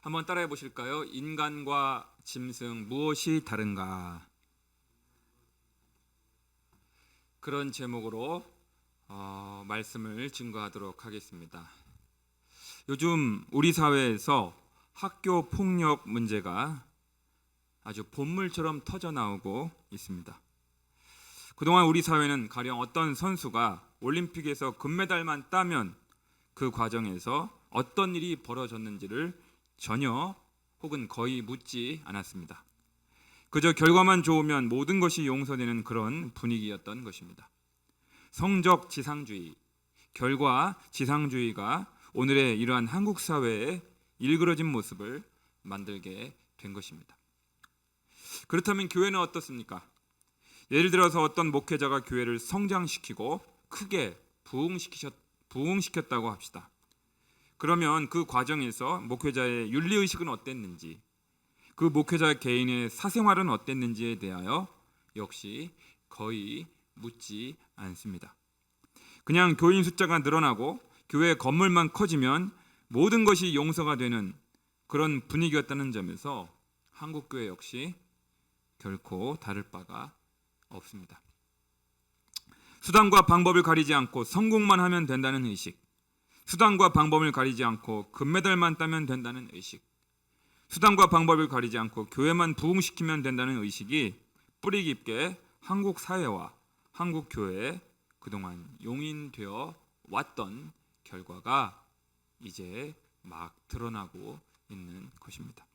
한번 따라해 보실까요? 인간과 짐승 무엇이 다른가? 그런 제목으로 말씀을 증거하도록 하겠습니다. 요즘 우리 사회에서 학교 폭력 문제가 아주 본물처럼 터져 나오고 있습니다. 그동안 우리 사회는 가령 어떤 선수가 올림픽에서 금메달만 따면 그 과정에서 어떤 일이 벌어졌는지를 전혀 혹은 거의 묻지 않았습니다. 그저 결과만 좋으면 모든 것이 용서되는 그런 분위기였던 것입니다. 성적 지상주의, 결과 지상주의가 오늘의 이러한 한국 사회의 일그러진 모습을 만들게 된 것입니다. 그렇다면 교회는 어떻습니까? 예를 들어서 어떤 목회자가 교회를 성장시키고 크게 부흥시켰다고 합시다. 그러면 그 과정에서 목회자의 윤리의식은 어땠는지, 그 목회자 개인의 사생활은 어땠는지에 대하여 역시 거의 묻지 않습니다. 그냥 교인 숫자가 늘어나고 교회 건물만 커지면 모든 것이 용서가 되는 그런 분위기였다는 점에서 한국교회 역시 결코 다를 바가 없습니다. 수단과 방법을 가리지 않고 성공만 하면 된다는 의식, 수단과 방법을 가리지 않고 금메달만 따면 된다는 의식, 수단과 방법을 가리지 않고 교회만 부흥시키면 된다는 의식이 뿌리 깊게 한국 사회와 한국 교회에 그동안 용인되어 왔던 결과가 이제 막 드러나고 있는 것입니다.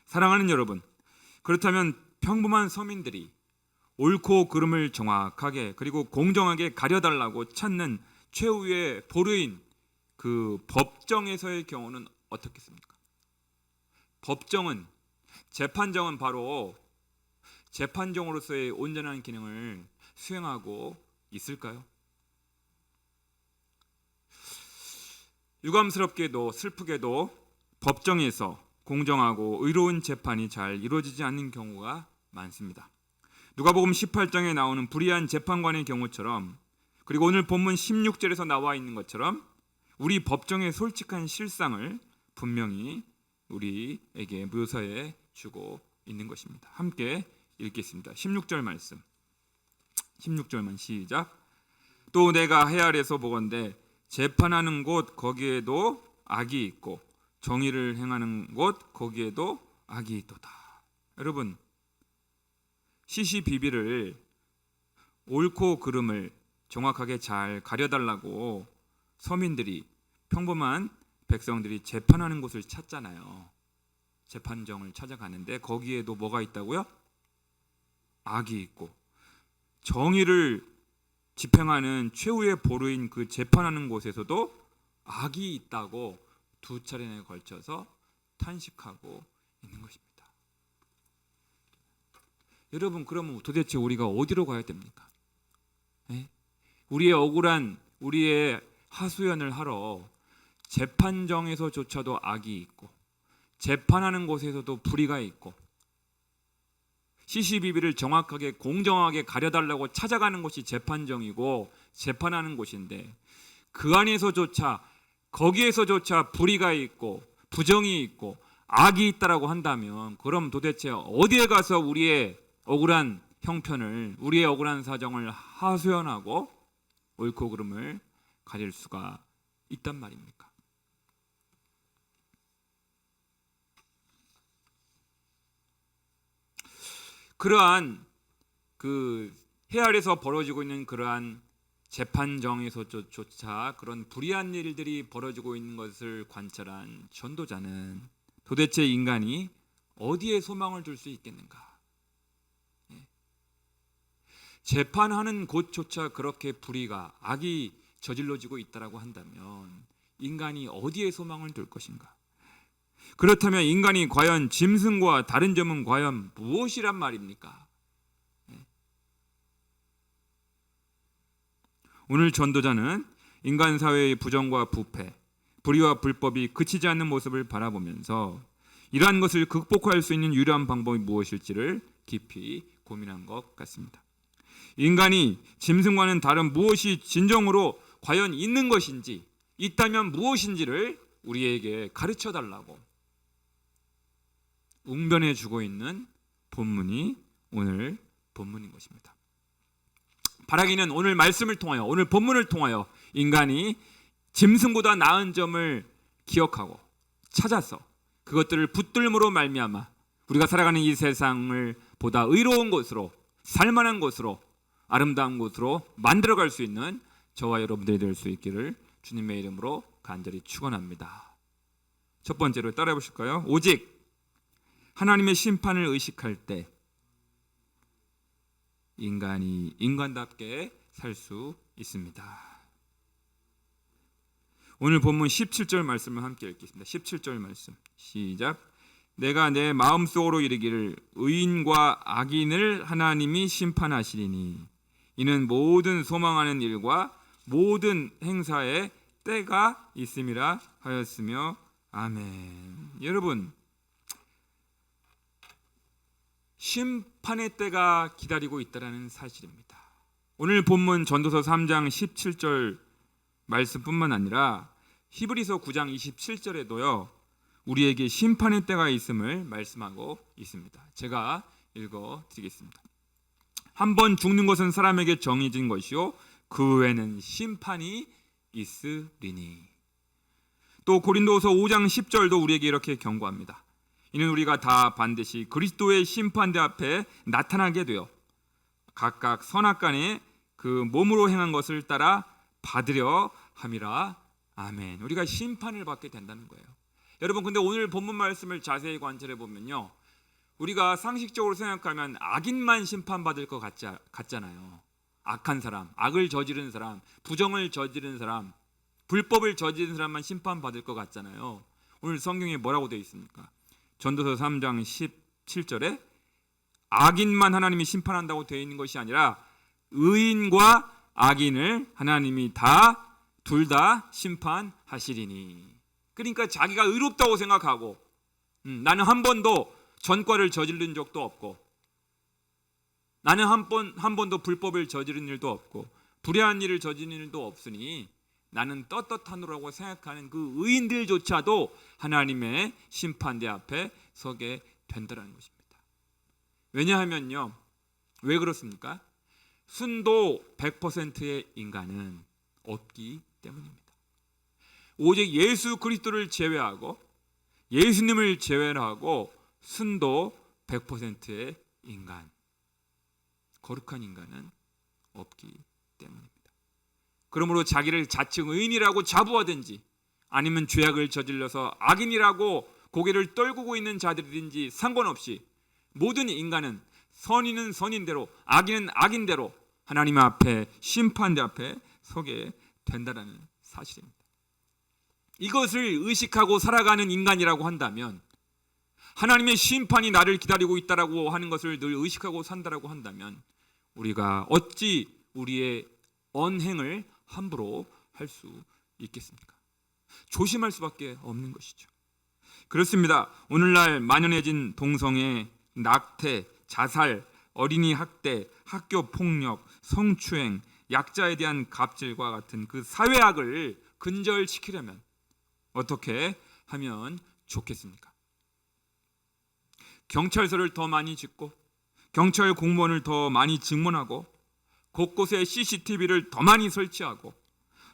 사랑하는 여러분, 그렇다면 평범한 서민들이 옳고 그름을 정확하게 그리고 공정하게 가려달라고 찾는 최후의 보루인 그 법정에서의 경우는 어떻겠습니까? 법정은, 재판정은 바로 재판정으로서의 온전한 기능을 수행하고 있을까요? 유감스럽게도 슬프게도 법정에서 공정하고 의로운 재판이 잘 이루어지지 않는 경우가 많습니다. 누가복음 18장에 나오는 불의한 재판관의 경우처럼, 그리고 오늘 본문 16절에서 나와 있는 것처럼 우리 법정의 솔직한 실상을 분명히 우리에게 묘사해 주고 있는 것입니다. 함께 읽겠습니다. 16절 말씀. 16절만 시작. 또 내가 해 아래서 보건대 재판하는 곳 거기에도 악이 있고 정의를 행하는 곳 거기에도 악이 있도다. 여러분, 시시비비를 옳고 그름을 정확하게 잘 가려달라고 서민들이, 평범한 백성들이 재판하는 곳을 찾잖아요. 재판정을 찾아가는데 거기에도 뭐가 있다고요? 악이 있고, 정의를 집행하는 최후의 보루인 그 재판하는 곳에서도 악이 있다고 두 차례에 걸쳐서 탄식하고 있는 것입니다. 여러분, 그러면 도대체 우리가 어디로 가야 됩니까? 우리의 억울한, 우리의 하소연을 하러 재판정에서조차도 악이 있고 재판하는 곳에서도 불의가 있고 시시비비를 정확하게 공정하게 가려달라고 찾아가는 곳이 재판정이고 재판하는 곳인데, 그 안에서조차, 거기에서조차 불의가 있고 부정이 있고 악이 있다라고 한다면, 그럼 도대체 어디에 가서 우리의 억울한 형편을, 우리의 억울한 사정을 하소연하고 옳고 그름을 가릴 수가 있단 말입니까? 그러한 그 해 아래서 벌어지고 있는 그러한 재판정에서조차 그런 불의한 일들이 벌어지고 있는 것을 관찰한 전도자는 도대체 인간이 어디에 소망을 둘 수 있겠는가? 재판하는 곳조차 그렇게 불의가, 악이 저질러지고 있다라고 한다면 인간이 어디에 소망을 둘 것인가? 그렇다면 인간이 과연 짐승과 다른 점은 과연 무엇이란 말입니까? 오늘 전도자는 인간 사회의 부정과 부패, 불의와 불법이 그치지 않는 모습을 바라보면서 이러한 것을 극복할 수 있는 유일한 방법이 무엇일지를 깊이 고민한 것 같습니다. 인간이 짐승과는 다른 무엇이 진정으로 과연 있는 것인지, 있다면 무엇인지를 우리에게 가르쳐 달라고 웅변해 주고 있는 본문이 오늘 본문인 것입니다. 바라기는 오늘 말씀을 통하여, 오늘 본문을 통하여 인간이 짐승보다 나은 점을 기억하고 찾아서 그것들을 붙들므로 말미암아 우리가 살아가는 이 세상을 보다 의로운 곳으로, 살만한 곳으로, 아름다운 곳으로 만들어갈 수 있는 저와 여러분들이 될 수 있기를 주님의 이름으로 간절히 축원합니다. 첫 번째로 따라해 보실까요? 오직 하나님의 심판을 의식할 때 인간이 인간답게 살 수 있습니다. 오늘 본문 17절 말씀을 함께 읽겠습니다. 17절 말씀 시작. 내가 내 마음속으로 이르기를 의인과 악인을 하나님이 심판하시리니 이는 모든 소망하는 일과 모든 행사에 때가 있음이라 하였으며 아멘. 여러분, 심판의 때가 기다리고 있다는 사실입니다. 오늘 본문 전도서 3장 17절 말씀뿐만 아니라 히브리서 9장 27절에도요 우리에게 심판의 때가 있음을 말씀하고 있습니다. 제가 읽어드리겠습니다. 한 번 죽는 것은 사람에게 정해진 것이요 그 외에는 심판이 있으리니. 또 고린도서 5장 10절도 우리에게 이렇게 경고합니다. 이는 우리가 다 반드시 그리스도의 심판대 앞에 나타나게 되어 각각 선악간에 그 몸으로 행한 것을 따라 받으려 함이라. 아멘. 우리가 심판을 받게 된다는 거예요. 여러분, 근데 오늘 본문 말씀을 자세히 관찰해 보면요, 우리가 상식적으로 생각하면 악인만 심판받을 것 같잖아요. 악한 사람, 악을 저지른 사람, 부정을 저지른 사람, 불법을 저지른 사람만 심판받을 것 같잖아요. 오늘 성경에 뭐라고 되어 있습니까? 전도서 3장 17절에 악인만 하나님이 심판한다고 되어 있는 것이 아니라 의인과 악인을 하나님이 둘 다 심판하시리니. 그러니까 자기가 의롭다고 생각하고 나는 한 번도 전과를 저지른 적도 없고 나는 한 번도 불법을 저지른 일도 없고 불의한 일을 저지른 일도 없으니 나는 떳떳하노라고 생각하는 그 의인들조차도 하나님의 심판대 앞에 서게 된다는 것입니다. 왜냐하면요, 왜 그렇습니까? 순도 100%의 인간은 없기 때문입니다. 오직 예수 그리스도를 제외하고 예수님을 제외하고 순도 100%의 인간, 거룩한 인간은 없기 때문입니다. 그러므로 자기를 자칭 의인이라고 자부하든지 아니면 죄악을 저질러서 악인이라고 고개를 떨구고 있는 자들이든지 상관없이 모든 인간은 선인은 선인대로 악인은 악인대로 하나님 앞에 심판대 앞에 서게 된다는 사실입니다. 이것을 의식하고 살아가는 인간이라고 한다면, 하나님의 심판이 나를 기다리고 있다라고 하는 것을 늘 의식하고 산다라고 한다면 우리가 어찌 우리의 언행을 함부로 할 수 있겠습니까? 조심할 수밖에 없는 것이죠. 그렇습니다. 오늘날 만연해진 동성애, 낙태, 자살, 어린이 학대, 학교 폭력, 성추행, 약자에 대한 갑질과 같은 그 사회악을 근절시키려면 어떻게 하면 좋겠습니까? 경찰서를 더 많이 짓고 경찰 공무원을 더 많이 증문하고 곳곳에 CCTV를 더 많이 설치하고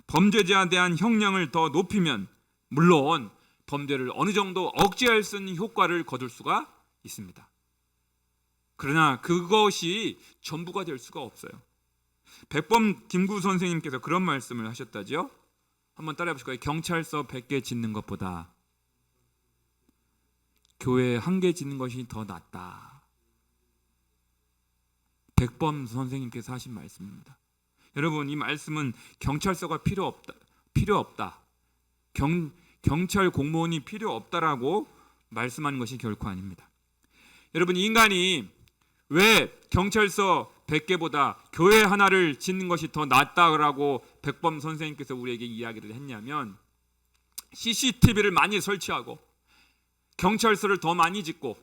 범죄자에 대한 형량을 더 높이면 물론 범죄를 어느 정도 억제할 수 있는 효과를 거둘 수가 있습니다. 그러나 그것이 전부가 될 수가 없어요. 백범 김구 선생님께서 그런 말씀을 하셨다지요. 한번 따라해 보실까요? 경찰서 100개 짓는 것보다 교회 1개 짓는 것이 더 낫다. 백범 선생님께서 하신 말씀입니다. 여러분, 이 말씀은 경찰서가 필요 없다. 경찰 공무원이 필요 없다라고 말씀하는 것이 결코 아닙니다. 여러분, 인간이 왜 경찰서 100개보다 교회 하나를 짓는 것이 더 낫다라고 백범 선생님께서 우리에게 이야기를 했냐면, CCTV를 많이 설치하고 경찰서를 더 많이 짓고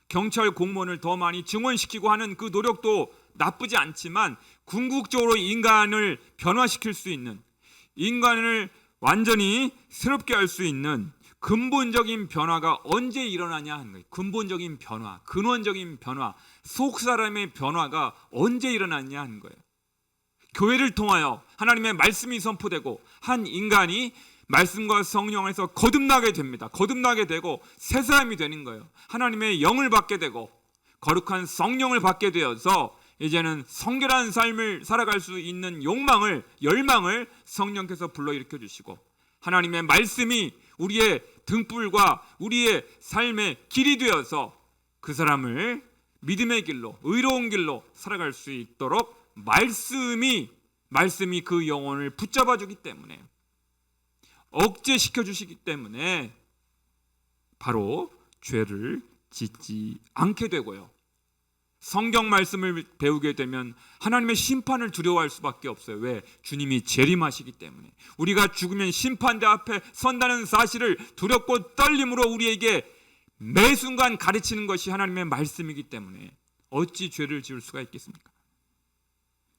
경찰 공무원을 더 많이 증원시키고 하는 그 노력도 나쁘지 않지만 궁극적으로 인간을 변화시킬 수 있는, 인간을 완전히 새롭게 할 수 있는 근본적인 변화가 언제 일어나냐 하는 거예요. 근본적인 변화, 근원적인 변화, 속 사람의 변화가 언제 일어났냐 하는 거예요. 교회를 통하여 하나님의 말씀이 선포되고 한 인간이 말씀과 성령 안에서 거듭나게 됩니다. 거듭나게 되고 새 사람이 되는 거예요. 하나님의 영을 받게 되고 거룩한 성령을 받게 되어서 이제는 성결한 삶을 살아갈 수 있는 열망을 성령께서 불러일으켜 주시고 하나님의 말씀이 우리의 등불과 우리의 삶의 길이 되어서 그 사람을 믿음의 길로 의로운 길로 살아갈 수 있도록 말씀이 그 영혼을 붙잡아 주기 때문에 억제시켜 주시기 때문에 바로 죄를 짓지 않게 되고요. 성경 말씀을 배우게 되면 하나님의 심판을 두려워할 수밖에 없어요. 왜? 주님이 재림하시기 때문에. 우리가 죽으면 심판대 앞에 선다는 사실을 두렵고 떨림으로 우리에게 매 순간 가르치는 것이 하나님의 말씀이기 때문에 어찌 죄를 지을 수가 있겠습니까?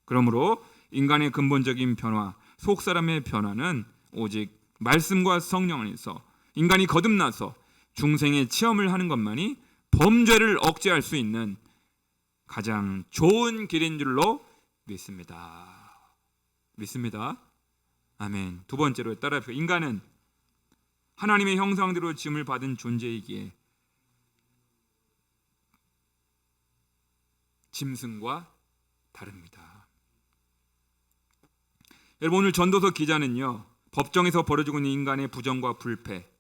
그러므로 인간의 근본적인 변화, 속 사람의 변화는 오직 말씀과 성령 안에서 인간이 거듭나서 중생의 체험을 하는 것만이 범죄를 억제할 수 있는 가장 좋은 길인 줄로 믿습니다. 아멘. 두 번째로 따라합시다. 인간은 하나님의 형상대로 지음을 받은 존재이기에 짐승과 다릅니다. 여러분, 오늘 전도서 기자는요, 법정에서 벌어지고 있는 인간의 부정과 부패,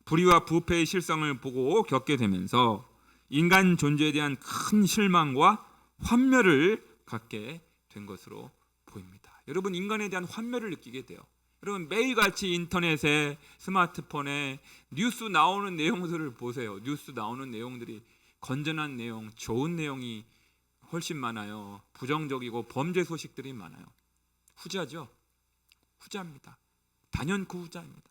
불의와 부패의 실상을 보고 겪게 되면서 인간 존재에 대한 큰 실망과 환멸을 갖게 된 것으로 보입니다. 여러분, 인간에 대한 환멸을 느끼게 돼요. 여러분, 매일같이 인터넷에 스마트폰에 뉴스 나오는 내용들을 보세요. 뉴스 나오는 내용들이 건전한 내용, 좋은 내용이 훨씬 많아요. 부정적이고 범죄 소식들이 많아요. 후자죠. 후자입니다. 단연코 후자입니다.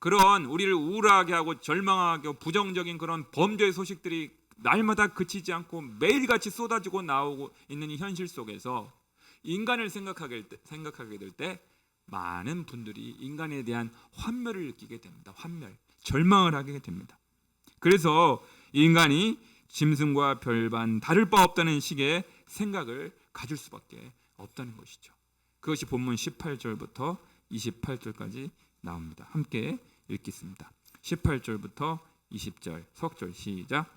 그런 우리를 우울하게 하고 절망하게 하고 부정적인 그런 범죄 소식들이 날마다 그치지 않고 매일같이 쏟아지고 나오고 있는 이 현실 속에서 인간을 생각하게 될 때 많은 분들이 인간에 대한 환멸을 느끼게 됩니다. 환멸, 절망을 하게 됩니다. 그래서 인간이 짐승과 별반 다를 바 없다는 식의 생각을 가질 수밖에 없다는 것이죠. 그것이 본문 18절부터 28절까지 나옵니다. 함께 읽겠습니다. 18절부터 20절 석절 시작.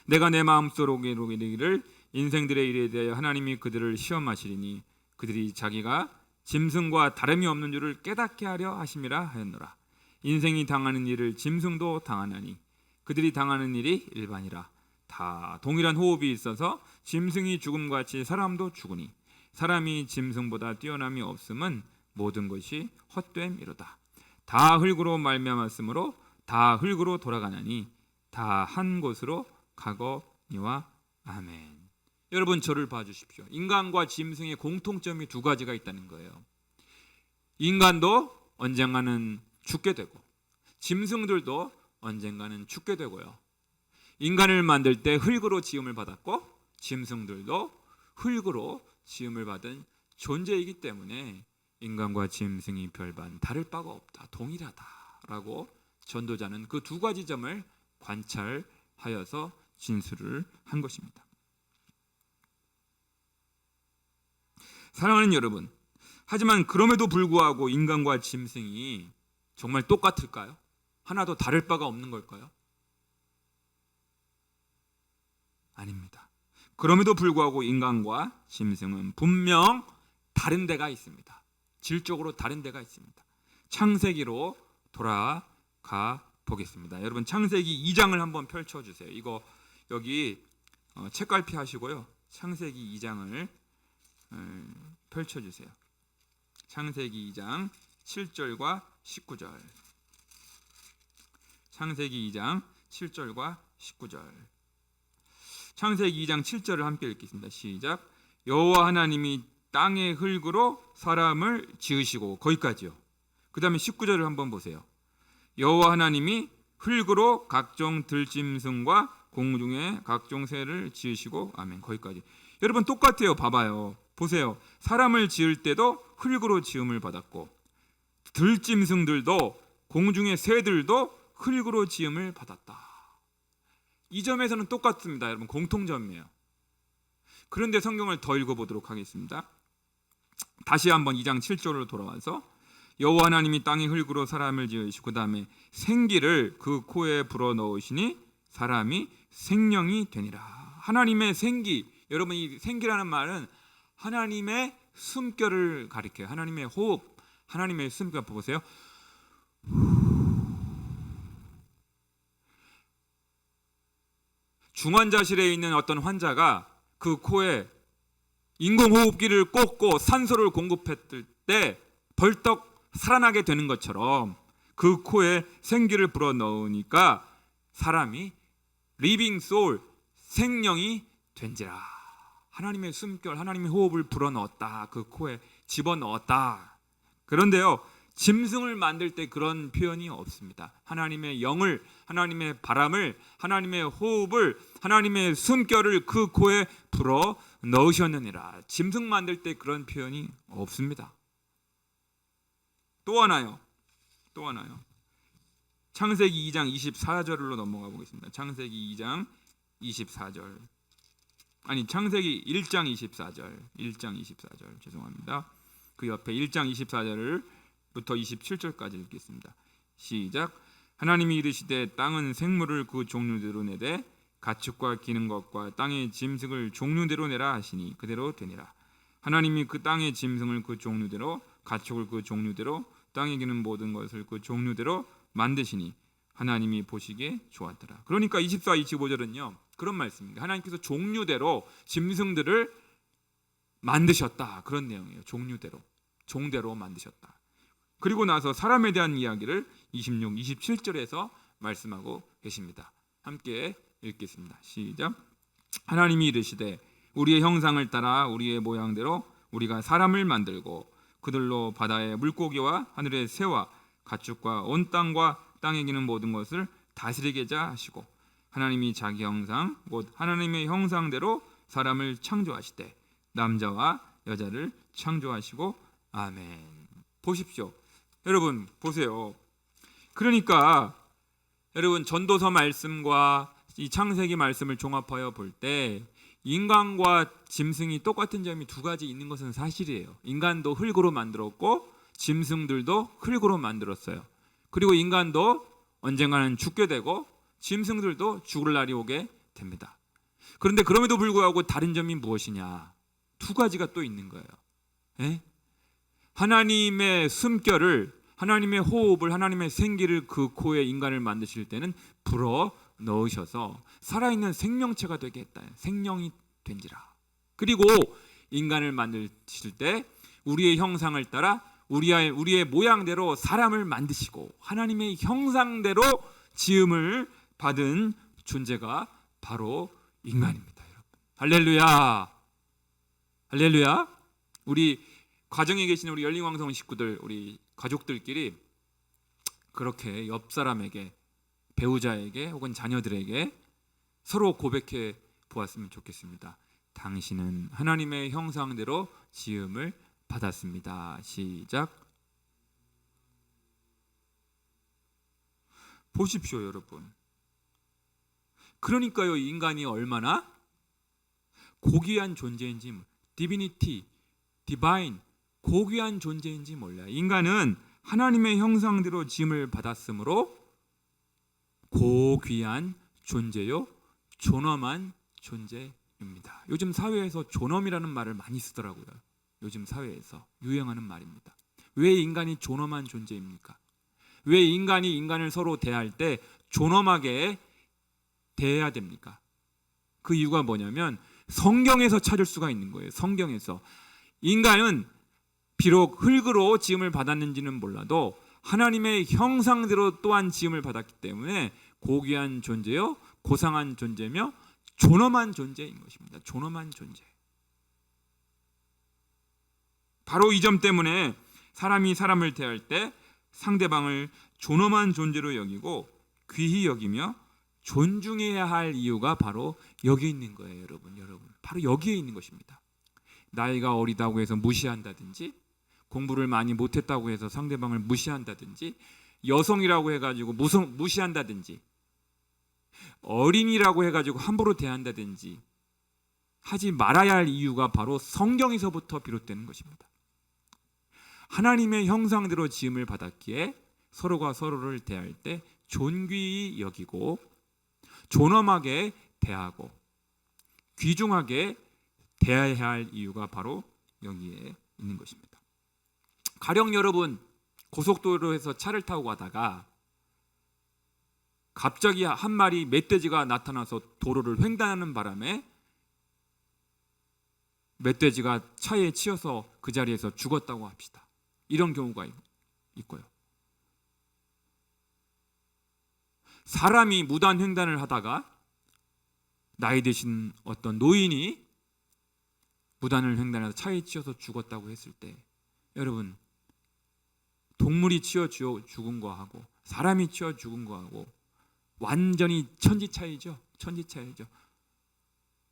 내가 내 마음속으로 이르기를 인생들의 일에 대하여 하나님이 그들을 시험하시리니 그들이 자기가 짐승과 다름이 없는 줄을 깨닫게 하려 하심이라 하였노라. 인생이 당하는 일을 짐승도 당하나니 그들이 당하는 일이 일반이라. 다 동일한 호흡이 있어서 짐승이 죽음같이 사람도 죽으니 사람이 짐승보다 뛰어남이 없음은 모든 것이 헛됨이로다. 다 흙으로 말미암았으므로 다 흙으로 돌아가나니 다 한 곳으로 가거니와 아멘. 여러분, 저를 봐주십시오. 인간과 짐승의 공통점이 두 가지가 있다는 거예요. 인간도 언젠가는 죽게 되고 짐승들도 언젠가는 죽게 되고요. 인간을 만들 때 흙으로 지음을 받았고 짐승들도 흙으로 지음을 받은 존재이기 때문에 인간과 짐승이 별반 다를 바가 없다, 동일하다라고 전도자는 그 두 가지 점을 관찰하여서 진술을 한 것입니다. 사랑하는 여러분, 하지만 그럼에도 불구하고 인간과 짐승이 정말 똑같을까요? 하나도 다를 바가 없는 걸까요? 아닙니다. 그럼에도 불구하고 인간과 짐승은 분명 다른 데가 있습니다. 질적으로 다른 데가 있습니다. 창세기로 돌아가 보겠습니다. 여러분, 창세기 2장을 한번 펼쳐주세요. 이거 여기 책갈피 하시고요. 창세기 2장을 펼쳐주세요. 창세기 2장 7절과 19절. 창세기 2장 7절과 19절. 창세기 2장 7절을 함께 읽겠습니다. 시작. 여호와 하나님이 땅의 흙으로 사람을 지으시고, 거기까지요. 그 다음에 19절을 한번 보세요. 여호와 하나님이 흙으로 각종 들짐승과 공중의 각종 새를 지으시고, 아멘. 거기까지. 여러분, 똑같아요. 봐봐요. 보세요. 사람을 지을 때도 흙으로 지음을 받았고 들짐승들도 공중의 새들도 흙으로 지음을 받았다. 이 점에서는 똑같습니다. 여러분, 공통점이에요. 그런데 성경을 더 읽어보도록 하겠습니다. 다시 한번 2장 7절로 돌아와서 여호와 하나님이 땅의 흙으로 사람을 지으시고 그 다음에 생기를 그 코에 불어넣으시니 사람이 생명이 되니라. 하나님의 생기, 여러분 이 생기라는 말은 하나님의 숨결을 가리켜요. 하나님의 호흡, 하나님의 숨결 보세요. 중환자실에 있는 어떤 환자가 그 코에 인공호흡기를 꽂고 산소를 공급했을 때 벌떡 살아나게 되는 것처럼 그 코에 생기를 불어넣으니까 사람이 리빙 소울, 생명이 된지라. 하나님의 숨결, 하나님의 호흡을 불어넣었다. 그 코에 집어넣었다. 그런데요, 짐승을 만들 때 그런 표현이 없습니다. 하나님의 영을, 하나님의 바람을, 하나님의 호흡을, 하나님의 숨결을 그 코에 불어 넣으셨느니라. 짐승 만들 때 그런 표현이 없습니다. 또 하나요. 창세기 2장 24절로 넘어가 보겠습니다. 창세기 2장 24절. 아니, 창세기 1장 24절. 죄송합니다. 그 옆에 1장 24절부터 27절까지 읽겠습니다. 시작. 하나님이 이르시되 땅은 생물을 그 종류대로 내되 가축과 기는 것과 땅의 짐승을 종류대로 내라 하시니 그대로 되니라. 하나님이 그 땅의 짐승을 그 종류대로, 가축을 그 종류대로, 땅에 기는 모든 것을 그 종류대로 만드시니 하나님이 보시기에 좋았더라. 그러니까 24, 25절은요 그런 말씀입니다. 하나님께서 종류대로 짐승들을 만드셨다. 그런 내용이에요. 종대로 만드셨다. 그리고 나서 사람에 대한 이야기를 26, 27절에서 말씀하고 계십니다. 함께 읽겠습니다. 시작. 하나님이 이르시되 우리의 형상을 따라 우리의 모양대로 우리가 사람을 만들고 그들로 바다의 물고기와 하늘의 새와 가축과 온 땅과 땅에 기는 모든 것을 다스리게자 하시고 하나님이 자기 형상 곧 하나님의 형상대로 사람을 창조하시되 남자와 여자를 창조하시고 아멘. 보십시오. 여러분 보세요. 그러니까 여러분 전도서 말씀과 이 창세기 말씀을 종합하여 볼 때 인간과 짐승이 똑같은 점이 두 가지 있는 것은 사실이에요. 인간도 흙으로 만들었고 짐승들도 흙으로 만들었어요. 그리고 인간도 언젠가는 죽게 되고 짐승들도 죽을 날이 오게 됩니다. 그런데 그럼에도 불구하고 다른 점이 무엇이냐? 두 가지가 또 있는 거예요. 에? 하나님의 숨결을, 하나님의 호흡을, 하나님의 생기를 그 코에 인간을 만드실 때는 불어 넣으셔서 살아있는 생명체가 되게 했다. 생명이 된지라. 그리고 인간을 만드실 때 우리의 형상을 따라 우리의 모양대로 사람을 만드시고 하나님의 형상대로 지음을 받은 존재가 바로 인간입니다. 여러분. 할렐루야. 할렐루야. 우리 가정에 계시는 우리 열린왕성 식구들, 우리 가족들끼리 그렇게 옆 사람에게, 배우자에게 혹은 자녀들에게 서로 고백해 보았으면 좋겠습니다. 당신은 하나님의 형상대로 지음을 받았습니다. 시작. 보십시오, 여러분. 그러니까요, 인간이 얼마나 고귀한 존재인지, 디비니티, 디바인, 고귀한 존재인지 몰라요. 인간은 하나님의 형상대로 지음을 받았으므로 고귀한 존재요, 존엄한 존재입니다. 요즘 사회에서 존엄이라는 말을 많이 쓰더라고요. 요즘 사회에서 유행하는 말입니다. 왜 인간이 존엄한 존재입니까? 왜 인간이 인간을 서로 대할 때 존엄하게 대해야 됩니까? 그 이유가 뭐냐면 성경에서 찾을 수가 있는 거예요. 성경에서. 인간은 비록 흙으로 지음을 받았는지는 몰라도 하나님의 형상대로 또한 지음을 받았기 때문에 고귀한 존재요, 고상한 존재며 존엄한 존재인 것입니다. 존엄한 존재. 바로 이 점 때문에 사람이 사람을 대할 때 상대방을 존엄한 존재로 여기고 귀히 여기며 존중해야 할 이유가 바로 여기 있는 거예요, 여러분. 바로 여기에 있는 것입니다. 나이가 어리다고 해서 무시한다든지, 공부를 많이 못했다고 해서 상대방을 무시한다든지, 여성이라고 해가지고 무시한다든지 어린이라고 해가지고 함부로 대한다든지 하지 말아야 할 이유가 바로 성경에서부터 비롯되는 것입니다. 하나님의 형상대로 지음을 받았기에 서로가 서로를 대할 때 존귀히 여기고 존엄하게 대하고 귀중하게 대해야 할 이유가 바로 여기에 있는 것입니다. 가령 여러분 고속도로에서 차를 타고 가다가 갑자기 한 마리 멧돼지가 나타나서 도로를 횡단하는 바람에 멧돼지가 차에 치여서 그 자리에서 죽었다고 합시다. 이런 경우가 있고요. 사람이 무단 횡단을 하다가 나이 드신 어떤 노인이 무단을 횡단해서 차에 치여서 죽었다고 했을 때 여러분 동물이 치여 죽은 거하고 사람이 치여 죽은 거하고 완전히 천지차이죠.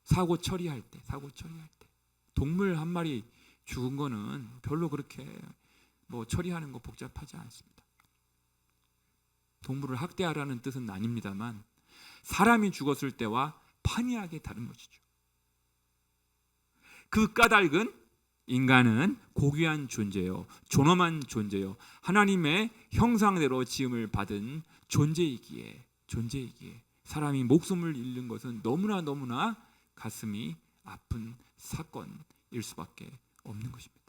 사고 처리할 때 동물 한 마리 죽은 거는 별로 그렇게 처리하는 거 복잡하지 않습니다. 동물을 학대하라는 뜻은 아닙니다만 사람이 죽었을 때와 판이하게 다른 것이죠. 그 까닭은 인간은 고귀한 존재요, 존엄한 존재요, 하나님의 형상대로 지음을 받은 존재이기에 사람이 목숨을 잃는 것은 너무나 가슴이 아픈 사건일 수밖에 없는 것입니다.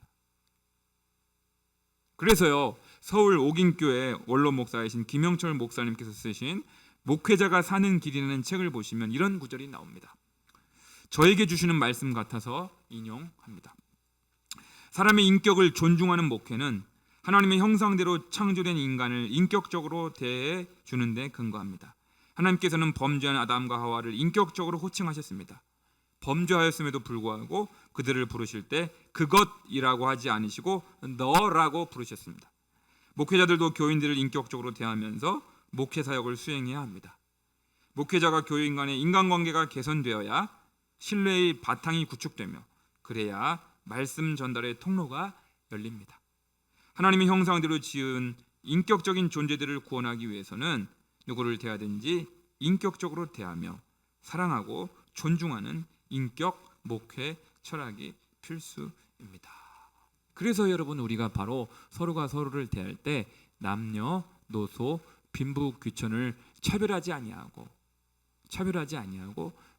그래서요, 서울 옥인교회 원로 목사이신 김영철 목사님께서 쓰신 목회자가 사는 길이라는 책을 보시면 이런 구절이 나옵니다. 저에게 주시는 말씀 같아서 인용합니다. 사람의 인격을 존중하는 목회는 하나님의 형상대로 창조된 인간을 인격적으로 대해 주는 데 근거합니다. 하나님께서는 범죄한 아담과 하와를 인격적으로 호칭하셨습니다. 범죄하였음에도 불구하고 그들을 부르실 때 그것이라고 하지 않으시고 너라고 부르셨습니다. 목회자들도 교인들을 인격적으로 대하면서 목회 사역을 수행해야 합니다. 목회자가 교인 간의 인간관계가 개선되어야 신뢰의 바탕이 구축되며 그래야 말씀 전달의 통로가 열립니다. 하나님의 형상대로 지은 인격적인 존재들을 구원하기 위해서는 누구를 대하든지 인격적으로 대하며 사랑하고 존중하는 인격 목회 철학이 필수입니다. 그래서 여러분 우리가 바로 서로가 서로를 대할 때 남녀, 노소, 빈부, 귀천을 차별하지 아니하고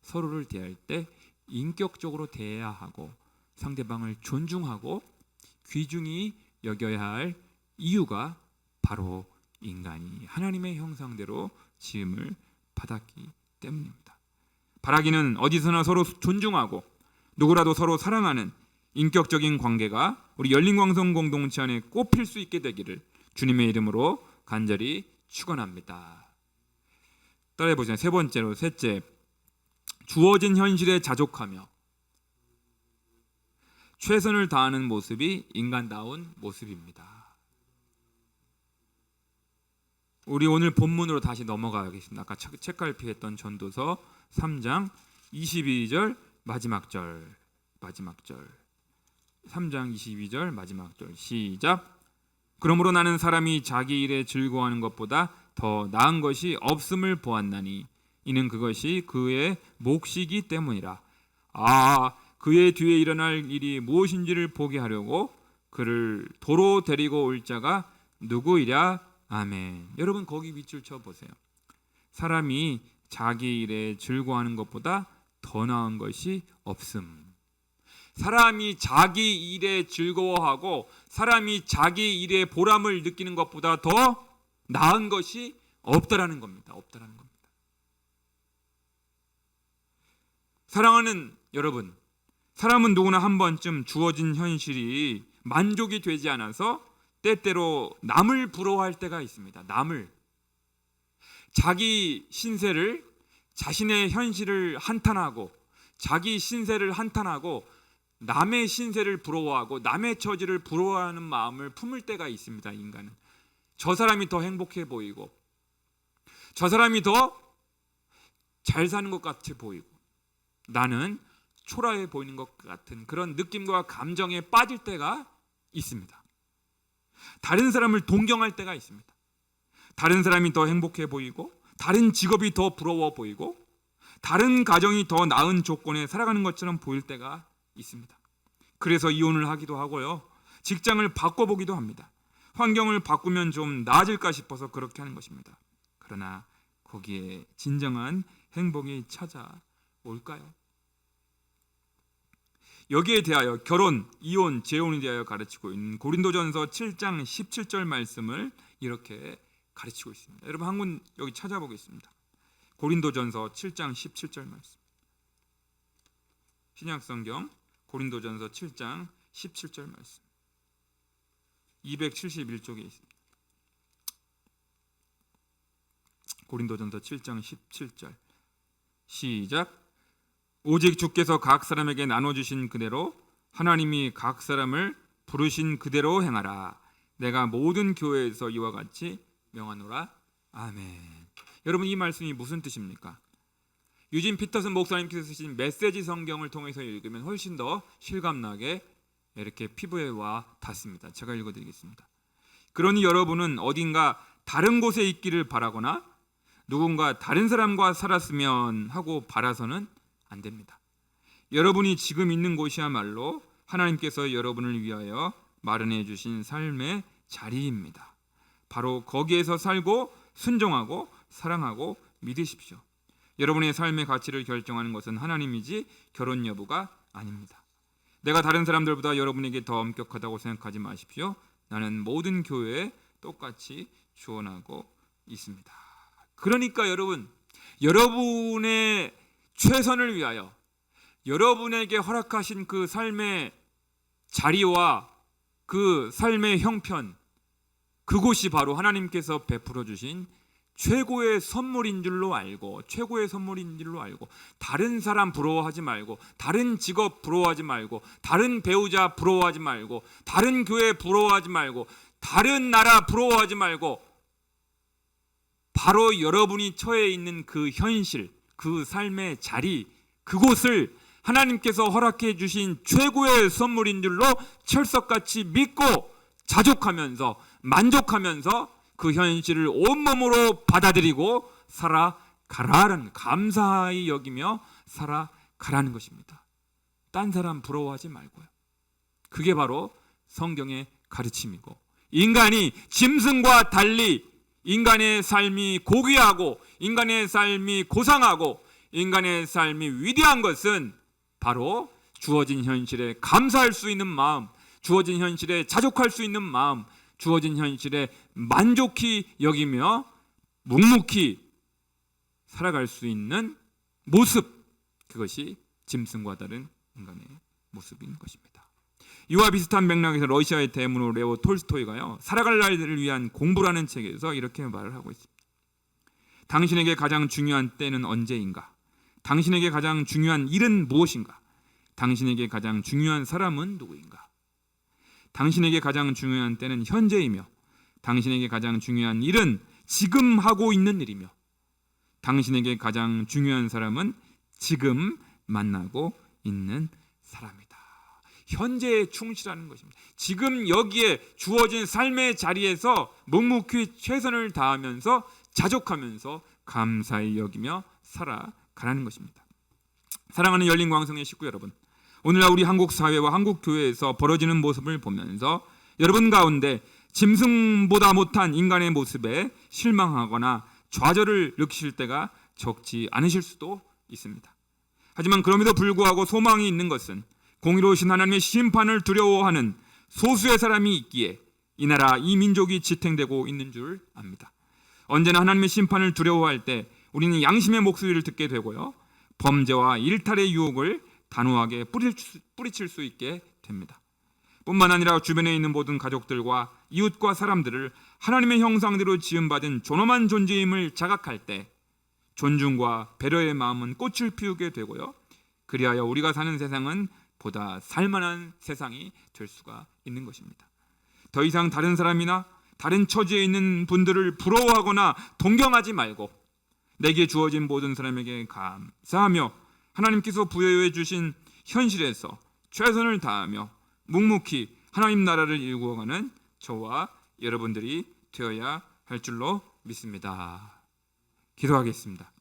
서로를 대할 때 인격적으로 대해야 하고 상대방을 존중하고 귀중히 여겨야 할 이유가 바로 인간이 하나님의 형상대로 지음을 받았기 때문입니다. 바라기는 어디서나 서로 존중하고 누구라도 서로 사랑하는 인격적인 관계가 우리 열린광성 공동체 안에 꼽힐 수 있게 되기를 주님의 이름으로 간절히 축원합니다. 따라해보세요. 셋째, 주어진 현실에 자족하며 최선을 다하는 모습이 인간다운 모습입니다. 우리 오늘 본문으로 다시 넘어가겠습니다. 아까 책갈피했던 전도서 3장 22절 마지막 절 3장 22절 마지막 절 시작. 그러므로 나는 사람이 자기 일에 즐거워하는 것보다 더 나은 것이 없음을 보았나니 이는 그것이 그의 몫이기 때문이라. 그의 뒤에 일어날 일이 무엇인지를 보게 하려고 그를 도로 데리고 올 자가 누구이랴. 아멘. 여러분 거기 밑줄 쳐보세요. 사람이 자기 일에 즐거워하는 것보다 더 나은 것이 없음. 사람이 자기 일에 즐거워하고 사람이 자기 일에 보람을 느끼는 것보다 더 나은 것이 없다라는 겁니다. 사랑하는 여러분, 사람은 누구나 한 번쯤 주어진 현실이 만족이 되지 않아서 때때로 남을 부러워할 때가 있습니다. 자기 신세를, 자신의 현실을 한탄하고 자기 신세를 한탄하고 남의 신세를 부러워하고 남의 처지를 부러워하는 마음을 품을 때가 있습니다. 인간은 저 사람이 더 행복해 보이고 저 사람이 더 잘 사는 것 같아 보이고 나는 초라해 보이는 것 같은 그런 느낌과 감정에 빠질 때가 있습니다. 다른 사람을 동경할 때가 있습니다. 다른 사람이 더 행복해 보이고, 다른 직업이 더 부러워 보이고, 다른 가정이 더 나은 조건에 살아가는 것처럼 보일 때가 있습니다. 그래서 이혼을 하기도 하고요, 직장을 바꿔보기도 합니다. 환경을 바꾸면 좀 나아질까 싶어서 그렇게 하는 것입니다. 그러나 거기에 진정한 행복이 찾아올까요? 여기에 대하여 결혼, 이혼, 재혼에 대하여 가르치고 있는 고린도전서 7장 17절 말씀을 이렇게 가르치고 있습니다. 여러분 한 군 여기 찾아보겠습니다. 고린도전서 7장 17절 말씀. 신약성경 고린도전서 7장 17절 말씀. 271쪽에 있습니다. 고린도전서 7장 17절. 시작. 오직 주께서 각 사람에게 나눠주신 그대로 하나님이 각 사람을 부르신 그대로 행하라. 내가 모든 교회에서 이와 같이 명하노라. 아멘. 여러분 이 말씀이 무슨 뜻입니까? 유진 피터슨 목사님께서 쓰신 메시지 성경을 통해서 읽으면 훨씬 더 실감나게 이렇게 피부에 와 닿습니다. 제가 읽어드리겠습니다. 그러니 여러분은 어딘가 다른 곳에 있기를 바라거나 누군가 다른 사람과 살았으면 하고 바라서는 안 됩니다. 여러분이 지금 있는 곳이야말로 하나님께서 여러분을 위하여 마련해 주신 삶의 자리입니다. 바로 거기에서 살고 순종하고 사랑하고 믿으십시오. 여러분의 삶의 가치를 결정하는 것은 하나님이지 결혼 여부가 아닙니다. 내가 다른 사람들보다 여러분에게 더 엄격하다고 생각하지 마십시오. 나는 모든 교회에 똑같이 주원하고 있습니다. 그러니까 여러분의 최선을 위하여 여러분에게 허락하신 그 삶의 자리와 그 삶의 형편, 그곳이 바로 하나님께서 베풀어 주신 최고의 선물인 줄로 알고, 다른 사람 부러워하지 말고, 다른 직업 부러워하지 말고, 다른 배우자 부러워하지 말고, 다른 교회 부러워하지 말고, 다른 나라 부러워하지 말고, 바로 여러분이 처해 있는 그 현실, 그 삶의 자리, 그곳을 하나님께서 허락해 주신 최고의 선물인 줄로 철석같이 믿고 자족하면서 만족하면서 그 현실을 온몸으로 받아들이고 살아가라는, 감사히 여기며 살아가라는 것입니다. 딴 사람 부러워하지 말고요. 그게 바로 성경의 가르침이고, 인간이 짐승과 달리 인간의 삶이 고귀하고 인간의 삶이 고상하고 인간의 삶이 위대한 것은 바로 주어진 현실에 감사할 수 있는 마음, 주어진 현실에 자족할 수 있는 마음, 주어진 현실에 만족히 여기며 묵묵히 살아갈 수 있는 모습, 그것이 짐승과 다른 인간의 모습인 것입니다. 이와 비슷한 맥락에서 러시아의 대문호 레오 톨스토이가요, 살아갈 날들을 위한 공부라는 책에서 이렇게 말을 하고 있습니다. 당신에게 가장 중요한 때는 언제인가? 당신에게 가장 중요한 일은 무엇인가? 당신에게 가장 중요한 사람은 누구인가? 당신에게 가장 중요한 때는 현재이며, 당신에게 가장 중요한 일은 지금 하고 있는 일이며, 당신에게 가장 중요한 사람은 지금 만나고 있는 사람이다. 현재에 충실하는 것입니다. 지금 여기에 주어진 삶의 자리에서 묵묵히 최선을 다하면서 자족하면서 감사히 여기며 살아가라는 것입니다. 사랑하는 열린광성의 식구 여러분, 오늘날 우리 한국 사회와 한국 교회에서 벌어지는 모습을 보면서 여러분 가운데 짐승보다 못한 인간의 모습에 실망하거나 좌절을 느끼실 때가 적지 않으실 수도 있습니다. 하지만 그럼에도 불구하고 소망이 있는 것은 공의로우신 하나님의 심판을 두려워하는 소수의 사람이 있기에 이 나라, 이 민족이 지탱되고 있는 줄 압니다. 언제나 하나님의 심판을 두려워할 때 우리는 양심의 목소리를 듣게 되고요, 범죄와 일탈의 유혹을 단호하게 뿌리칠 수 있게 됩니다. 뿐만 아니라 주변에 있는 모든 가족들과 이웃과 사람들을 하나님의 형상대로 지음받은 존엄한 존재임을 자각할 때 존중과 배려의 마음은 꽃을 피우게 되고요, 그리하여 우리가 사는 세상은 보다 살만한 세상이 될 수가 있는 것입니다. 더 이상 다른 사람이나 다른 처지에 있는 분들을 부러워하거나 동경하지 말고 내게 주어진 모든 사람에게 감사하며 하나님께서 부여해 주신 현실에서 최선을 다하며 묵묵히 하나님 나라를 이루어가는 저와 여러분들이 되어야 할 줄로 믿습니다. 기도하겠습니다.